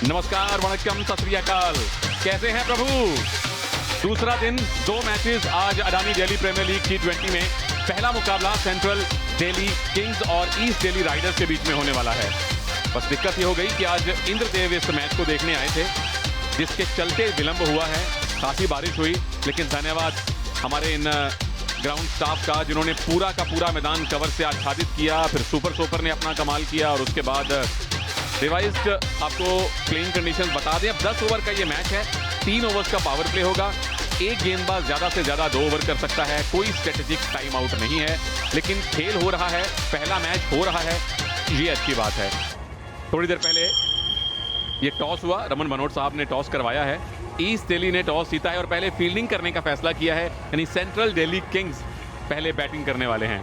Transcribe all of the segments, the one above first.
नमस्कार, वणक्कम, सत श्री अकाल। कैसे हैं प्रभु? दूसरा दिन, 2 मैचेस आज Adani Delhi premier league T20 में। पहला मुकाबला सेंट्रल दिल्ली किंग्स और ईस्ट दिल्ली राइडर्स के बीच में होने वाला है। बस दिक्कत ये हो गई कि आज इंद्रदेव इस मैच को देखने आए थे, जिसके चलते विलंब हुआ है। काफी बारिश हुई, लेकिन धन्यवाद हमारे इन ग्राउंड स्टाफ का, जिन्होंने पूरा का पूरा मैदान कवर से आच्छादित किया। फिर सुपर सोपर ने अपना कमाल किया और उसके बाद रिवाइज्ड आपको प्लेइंग कंडीशन बता दें। अब 10 ओवर का ये मैच है, 3 ओवर्स का पावर प्ले होगा। एक गेंदबाज ज्यादा से ज्यादा 2 ओवर कर सकता है। कोई स्ट्रेटेजिक टाइम आउट नहीं है, लेकिन खेल हो रहा है, पहला मैच हो रहा है, ये अच्छी बात है। थोड़ी देर पहले ये टॉस हुआ, रमन मनोट साहब ने टॉस करवाया है। ईस्ट दिल्ली ने टॉस जीता है और पहले फील्डिंग करने का फैसला किया है, यानी सेंट्रल दिल्ली किंग्स पहले बैटिंग करने वाले हैं।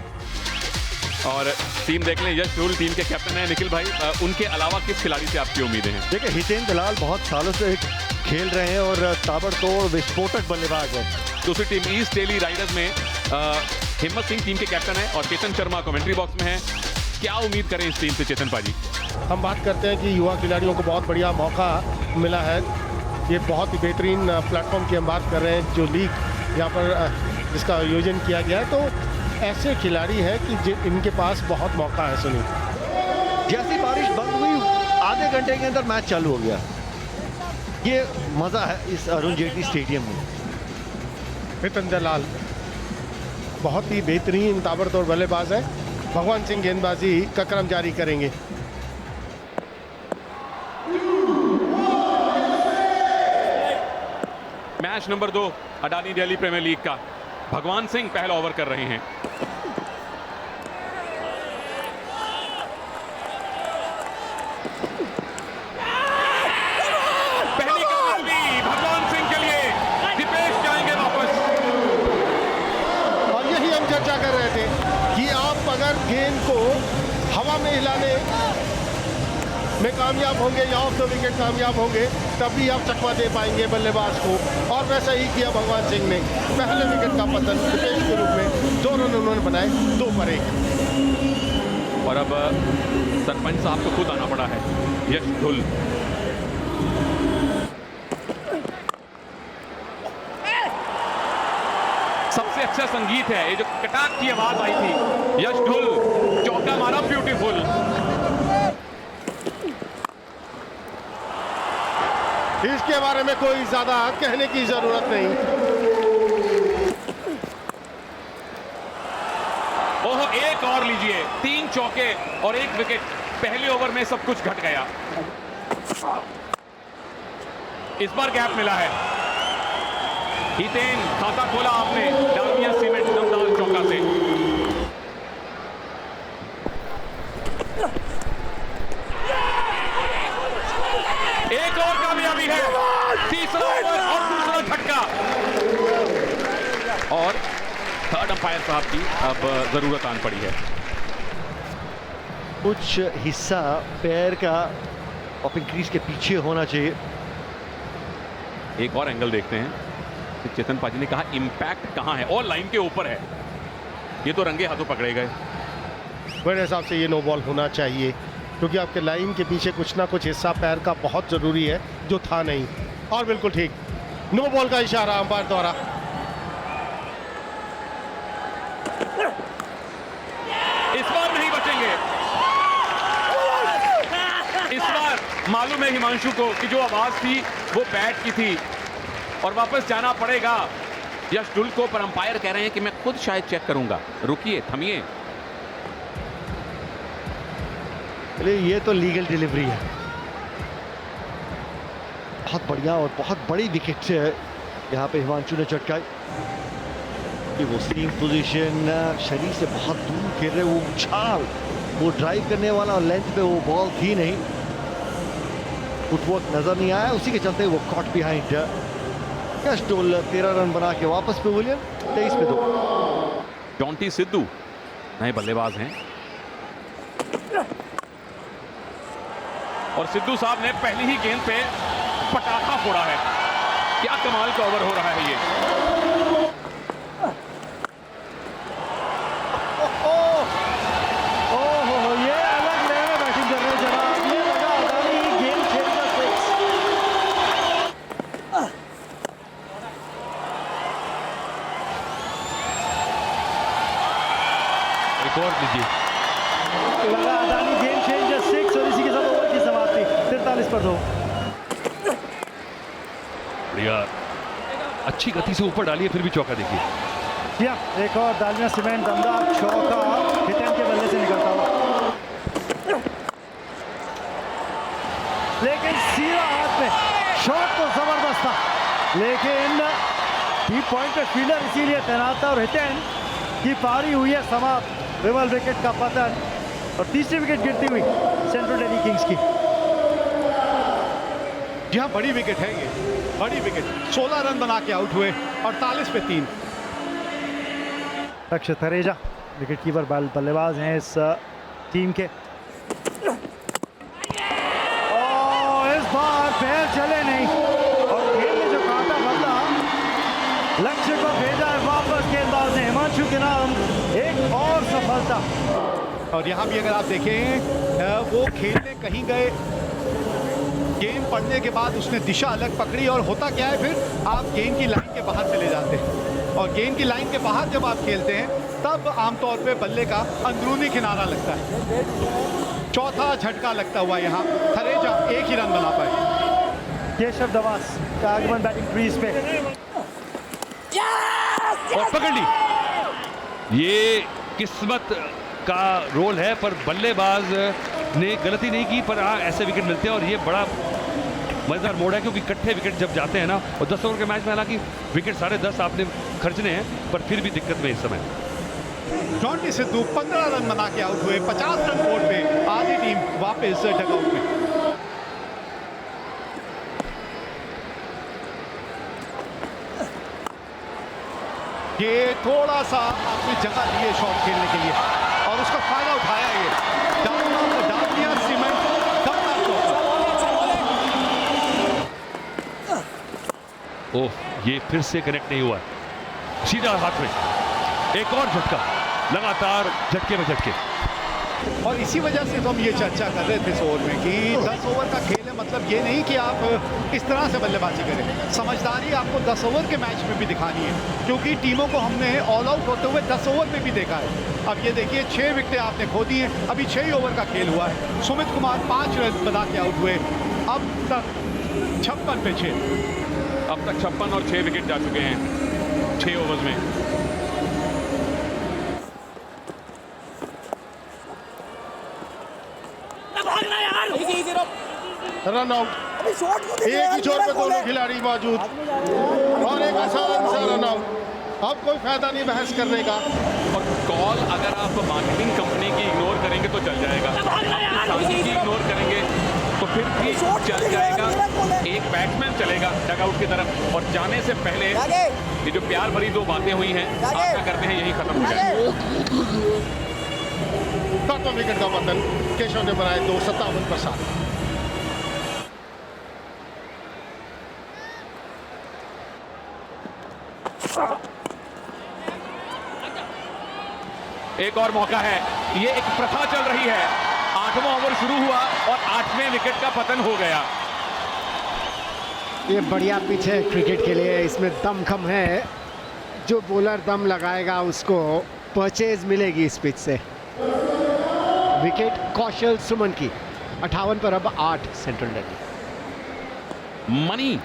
और टीम देख लें, यश धुल टीम के कैप्टन है। निखिल भाई, उनके अलावा किस खिलाड़ी से आपकी उम्मीदें हैं? देखिए, हितेन दलाल बहुत सालों से खेल रहे हैं और ताबड़तोड़ विस्फोटक बल्लेबाज है। दूसरी टीम ईस्ट दिल्ली राइडर्स में हिम्मत सिंह टीम के कैप्टन है और चेतन शर्मा कमेंट्री बॉक्स में है। क्या उम्मीद करें इस टीम से, चेतन पाजी? हम बात करते हैं कि युवा खिलाड़ियों को बहुत बढ़िया मौका मिला है। ये बहुत ही बेहतरीन प्लेटफॉर्म की हम बात कर रहे हैं, जो लीग यहाँ पर जिसका आयोजन किया गया है। तो ऐसे खिलाड़ी हैं कि इनके पास बहुत मौका है। सुनील, जैसी बारिश बंद हुई, आधे घंटे के अंदर मैच चालू हो गया। ये मजा है इस अरुण जेटली स्टेडियम में। हितेन दलाल बहुत ही बेहतरीन ताबड़तोड़ बल्लेबाज है। भगवान सिंह गेंदबाजी का क्रम जारी करेंगे। Match number 2 Adani Delhi premier league का। भगवान सिंह पहला ओवर कर रहे हैं। पहली कामयाबी भगवान सिंह के लिए। दीपेश जाएंगे वापस। और यही हम चर्चा कर रहे थे कि आप अगर गेंद को हवा में हिलाने में कामयाब होंगे या ऑफ द विकेट कामयाब होंगे, तभी आप चकमा दे पाएंगे बल्लेबाज को। और वैसा ही किया भगवान सिंह ने। पहले विकेट का पतन दीपेश के रूप में 2 रन उन्होंने बनाए, 2 पर 1। और अब सरपंच साहब को खुद आना पड़ा है, यश धुल। सबसे अच्छा संगीत है ये, जो कटाक की आवाज आई थी। यश धुल चौका मारा, ब्यूटीफुल। इसके बारे में कोई ज्यादा कहने की जरूरत नहीं। ओहो, एक और लीजिए। 3 चौके और 1 विकेट। पहले ओवर में सब कुछ घट गया। इस बार गैप मिला है। हितेन, खाता खोला आपने डालमिया सीमेंट दमदार चौका से। एक और कामयाबी है। तीसरा ओवर और दूसरा झटका। और थर्ड अंपायर साहब की अब जरूरत आन पड़ी है। कुछ हिस्सा पैर का ऑफ क्रीज के पीछे होना चाहिए। एक और एंगल देखते हैं। चेतन पाजी ने कहा इंपैक्ट कहां है, और लाइन के ऊपर है। ये तो रंगे हाथों पकड़े गए। मेरे हिसाब से ये नो बॉल होना चाहिए, क्योंकि आपके लाइन के पीछे कुछ ना कुछ हिस्सा पैर का बहुत जरूरी है, जो था नहीं। और बिल्कुल ठीक, नो बॉल का इशारा अंपायर द्वारा। इस बार नहीं बचेंगे। इस बार मालूम है हिमांशु को कि जो आवाज थी वो बैट की थी और वापस जाना पड़ेगा यश धुल को। पर अंपायर कह रहे हैं कि मैं खुद शायद चेक करूंगा। रुकिए, थमिए। ये तो लीगल डिलीवरी है। बहुत बढ़िया और बहुत बड़ी विकेट से यहाँ पे हिमांशु ने चटकाई। वो स्टीम पोजीशन, शरीर से बहुत दूर खेल रहे, वो उछाल, वो ड्राइव करने वाला और लेंथ पे वो बॉल थी नहीं, फुटवर्क नजर नहीं आया, उसी के चलते वो कॉट बिहाइंड। यश धुल 13 रन बना के वापस पेविलियन, 23 पे 2। जॉन्टी सिद्धू नए बल्लेबाज हैं और सिद्धू साहब ने पहली ही गेंद पे पटाखा फोड़ा है। क्या कमाल का ओवर हो रहा है ये। ये अलग लेवल बैटिंग कर रहे हैं जनाब, ये मजा आता एक और लीजिए। लगा अडानी गेम चेंजर 6 और इसी के साथ ओवर की समाप्ति 43 पर 2। बढ़िया, अच्छी गति से ऊपर डालिए, फिर भी चौका देखिए। या एक और डालमिया सीमेंट दमदार चौका हितेन के बल्ले से निकलता हुआ, लेकिन सीधा हाथ में। शॉट तो जबरदस्त था, लेकिन की पॉइंट पे फील्डर इसीलिए तैनात था और हितेन की पारी हुई है समाप्त। विमल विकेट का पतन और तीसरी विकेट गिरती हुई सेंट्रल दिल्ली किंग्स की। जी हाँ, बड़ी विकेट है ये, बड़ी विकेट। 16 रन बना के आउट हुए, 48 पे 3। रक्षित थरेजा विकेट कीपर बल्लेबाज हैं इस टीम के। इस बार पैर चले नहीं और खेल में जो कांटा बदला, लक्ष्य को भेजा है वापस गेंदबाज ने। हिमांशु के नाम एक और सफलता। और यहाँ भी अगर आप देखें, वो खेलने कहीं गए, गेंद पड़ने के बाद उसने दिशा अलग पकड़ी और होता क्या है, फिर आप गेंद की लाइन के बाहर चले जाते हैं और गेंद की लाइन के बाहर जब आप खेलते हैं तब आमतौर पे बल्ले का अंदरूनी किनारा लगता है। चौथा झटका लगता हुआ यहाँ थरेजा एक ही रन बना पाए। केशव दवास का आगमन बैटिंग क्रीज पे और पकड़ ली। ये किस्मत का रोल है, पर बल्लेबाज ने गलती नहीं की, पर हाँ ऐसे विकेट मिलते हैं और ये बड़ा मजेदार मोड़ है, क्योंकि इकट्ठे विकेट जब जाते हैं ना, और 10 ओवर के मैच में हालांकि विकेट 10.5 आपने खर्चने हैं, पर फिर भी दिक्कत में इस समय। जॉन्टी सिद्धू 15 रन बना के आउट हुए, 50 रन बोर्ड पे। आधी टीम वापस डगआउट में। ये थोड़ा सा आपने जगह दी है शॉट खेलने के लिए और उसका फायदा उठाया ये डालमिया सीमेंट दमदार चौका। ओह, ये फिर से कनेक्ट नहीं हुआ, सीधा हाथ में। एक और झटका, लगातार झटके में झटके। और इसी वजह से तो हम ये चर्चा कर रहे थे इस ओवर में कि 10 ओवर का खेल है, मतलब ये नहीं कि आप इस तरह से बल्लेबाजी करें। समझदारी आपको 10 ओवर के मैच में भी दिखानी है, क्योंकि टीमों को हमने ऑल आउट होते हुए 10 ओवर में भी देखा है। अब ये देखिए 6 विकेटें आपने खो दी हैं, अभी 6 ओवर का खेल हुआ है। सुमित कुमार 5 रन बना के आउट हुए, अब तक 56 पे 6। अब तक 56 और 6 विकेट जा चुके हैं 6 ओवर्स में। Run out. एक ही छोर पे दोनों खिलाड़ी मौजूद और एक आसान सा रन आउट। अब कोई फायदा नहीं बहस करने का। और कॉल अगर आप मार्केटिंग कंपनी की इग्नोर करेंगे तो चल जाएगा, की इग्नोर करेंगे तो फिर भी चल जाएगा। एक बैट्समैन चलेगा डगआउट की तरफ और जाने से पहले ये जो प्यार भरी 2 बातें हुई हैं, आशा करते हैं यही खत्म हो जाए। 7वां विकेट का पतन केशव ने बनाए 257 पर 7। एक और मौका है, ये एक प्रथा चल रही है। 8वां ओवर शुरू हुआ और 8वें विकेट का पतन हो गया। ये बढ़िया पिच है क्रिकेट के लिए, इसमें दम कम है। जो बॉलर दम लगाएगा उसको परचेज मिलेगी इस पिच से। विकेट कौशल सुमन की 58 पर अब 8 सेंट्रल दिल्ली। मनी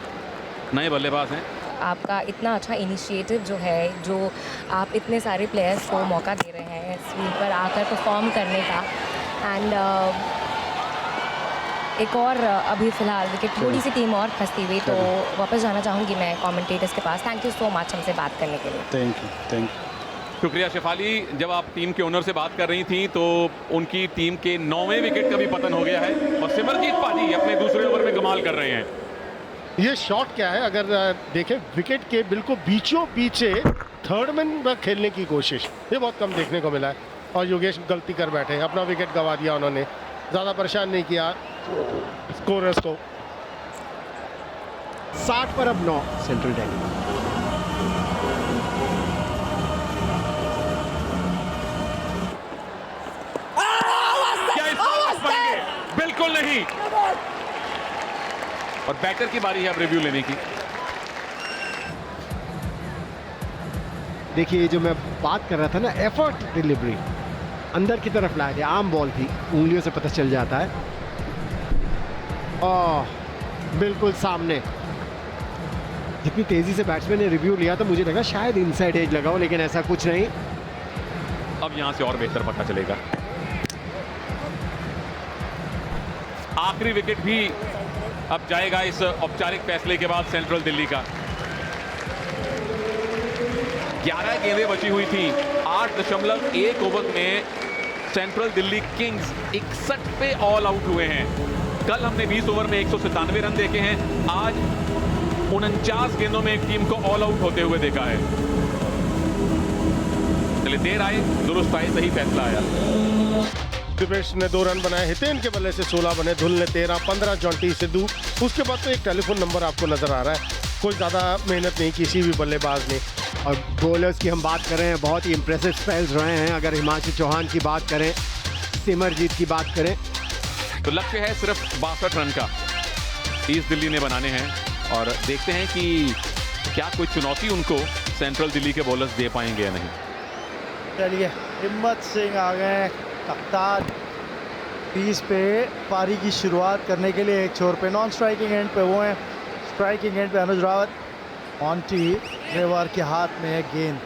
नए बल्लेबाज हैं। आपका इतना अच्छा इनिशिएटिव जो है, जो आप इतने सारे प्लेयर्स को मौका दे रहे हैं इस फील्ड पर आकर परफॉर्म करने का। एंड एक और अभी फ़िलहाल विकेट थोड़ी सी टीम और फंसती हुई, तो वापस जाना चाहूँगी मैं कमेंटेटर्स के पास। थैंक यू सो मच हमसे बात करने के लिए। Thank you. शुक्रिया शेफाली। जब आप टीम के ओनर से बात कर रही थी तो उनकी टीम के 9वें विकेट का भी पतन हो गया है और सिमरजीत पाजी अपने दूसरे ओवर में कमाल कर रहे हैं। ये शॉट क्या है, अगर देखें विकेट के बिल्कुल बीचों पीछे थर्ड मैन पर खेलने की कोशिश, ये बहुत कम देखने को मिला है। और योगेश गलती कर बैठे, अपना विकेट गंवा दिया उन्होंने, ज़्यादा परेशान नहीं किया स्कोरर्स को। 60 पर अब 9 सेंट्रल दिल्ली। क्या इस पर वापस पड़ेंगे? बिल्कुल नहीं। और बैटर की बारी है अब रिव्यू लेने की। देखिए जो मैं बात कर रहा था ना, एफर्ट डिलीवरी, अंदर की तरफ लाए थे, आम बॉल थी, उंगलियों से पता चल जाता है। बिल्कुल सामने। जितनी तेजी से बैट्समैन ने रिव्यू लिया था मुझे लगा शायद इनसाइड एज लगा हो, लेकिन ऐसा कुछ नहीं। अब यहां से और बेहतर पता चलेगा। आखिरी विकेट भी अब जाएगा इस औपचारिक फैसले के बाद सेंट्रल दिल्ली का। 11 गेंदें बची हुई थी। 8.1 ओवर में सेंट्रल दिल्ली किंग्स 61 पे ऑल आउट हुए हैं। कल हमने 20 ओवर में 197 रन देखे हैं। आज 49 गेंदों में एक टीम को ऑल आउट होते हुए देखा है। चलिए, देर आए दुरुस्त आए, सही फैसला आया। दिवेश ने 2 रन बनाए, हितेन के बल्ले से 16 बने, धुल ने 13, 15 जॉन्टी सिद्धू। उसके बाद तो एक टेलीफोन नंबर आपको नजर आ रहा है। कोई ज्यादा मेहनत नहीं किसी भी बल्लेबाज ने। और बॉलर्स की हम बात कर रहे हैं, बहुत ही इंप्रेसिव स्पेल्स रहे हैं। अगर हिमांशु चौहान की बात करें, सिमरजीत की बात करें, तो लक्ष्य है सिर्फ 62 रन का ईस्ट दिल्ली ने बनाने हैं, और देखते हैं कि क्या कोई चुनौती उनको सेंट्रल दिल्ली के बॉलर्स दे पाएंगे या नहीं। चलिए, हिम्मत सिंह आ गए कप्तान क्रीज पे पारी की शुरुआत करने के लिए। एक छोर पे नॉन स्ट्राइकिंग एंड पे वो हैं, स्ट्राइकिंग एंड पे अनुज रावत। ऑन्टी रेवार के हाथ में है गेंद।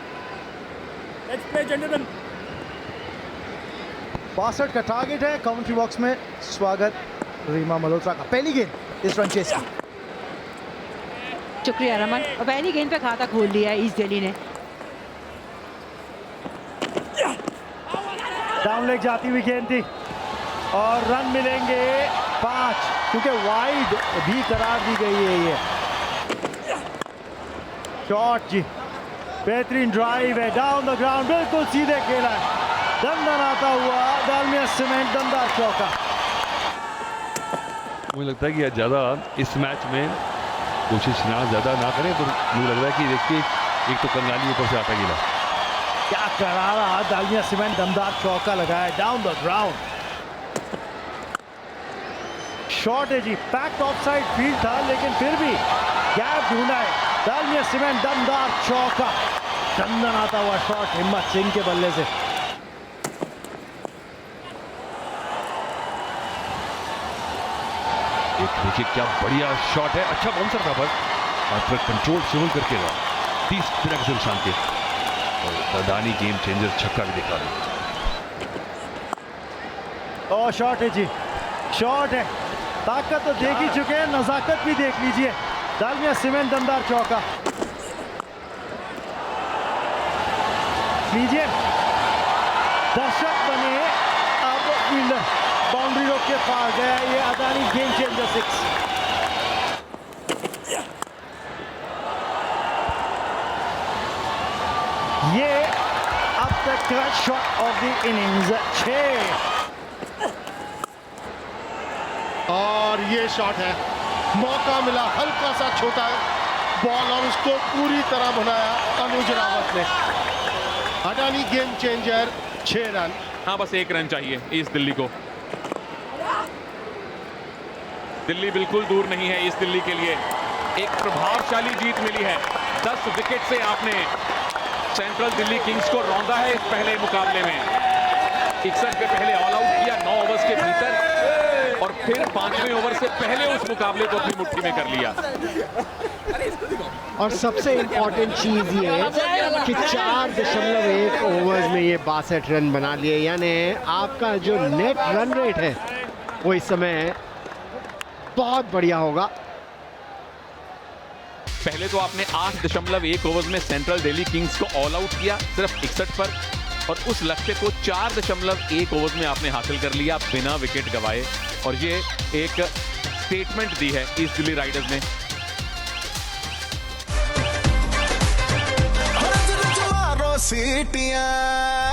62 का टारगेट है। काउंट्री बॉक्स में स्वागत रीमा मल्होत्रा का। पहली गेंद इस रन चेस की। शुक्रिया रमन। और पहली गेंद पे खाता खोल लिया है ईस्ट दिल्ली ने। डाउन लेग जाती हुई गेंद थी और रन मिलेंगे 5, क्योंकि वाइड भी करार दी गई है। ये शॉट जी, बेहतरीन ड्राइव है, डाउन द ग्राउंड, बिल्कुल सीधे खेला है। दंदन आता हुआ डालमिया सीमेंट, दमदार चौका। मुझे लगता है कि ज़्यादा इस मैच में कोशिश ज़्यादा ना करें, तो मुझे लग रहा है कि देखिए एक तो कंगाली ऊपर से आता गिला। क्या करारा डालमिया सीमेंट, दमदार चौका लगाया डाउन द ग्राउंड। शॉट है जी, पैक्ड ऑफसाइड फील्ड था, लेकिन फिर भी गैप ढूंढा है। डालमिया सीमेंट, दमदार चौका। दंदन आता हुआ शॉट हिम्मत सिंह के बल्ले से। एक देखिए क्या बढ़िया शॉट है, अच्छा बाउंसर था पर और फिर कंट्रोल स्विंग करके रहा 30 बिना किसी नुकसान के। और अडानी गेम चेंजर छक्का भी देखा रहे। और शॉट है जी, शॉट है। ताकत तो देख ही चुके हैं, नजाकत भी देख लीजिए। डालमिया सीमेंट, दमदार चौका। लीजिए, दर्शक बने अब फील्डर। बाउंड्री रोक के पार गया ये अडानी गेम चेंजर 6। ये अब तक का शॉट ऑफ द इनिंग्स 6। और ये शॉट है, मौका मिला, हल्का सा छोटा बॉल और उसको पूरी तरह बनाया अनुज रावत ने। Adani game changer 6 run. हाँ, बस 1 रन चाहिए ईस्ट दिल्ली को। दिल्ली बिल्कुल दूर नहीं है ईस्ट दिल्ली के लिए। एक प्रभावशाली जीत मिली है। 10 विकेट से आपने सेंट्रल दिल्ली किंग्स को रौंदा है इस पहले मुकाबले में। 61 पे पहले ऑल आउट किया 9 ओवर्स के भीतर, और फिर 5वें ओवर से पहले उस मुकाबले को अपनी मुट्ठी में कर लिया। और सबसे इंपॉर्टेंट चीज ये कि 4.1 ओवर्स में ये 62 रन बना लिए। यानी आपका जो नेट रन रेट है वो इस समय बहुत बढ़िया होगा। पहले तो आपने 8.1 ओवर्स में सेंट्रल दिल्ली किंग्स को ऑल आउट किया सिर्फ 61 पर, और उस लक्ष्य को 4.1 ओवर्स में आपने हासिल कर लिया बिना विकेट गंवाए। और ये एक स्टेटमेंट दी है ईस्ट दिल्ली राइडर्स ने। सीटियां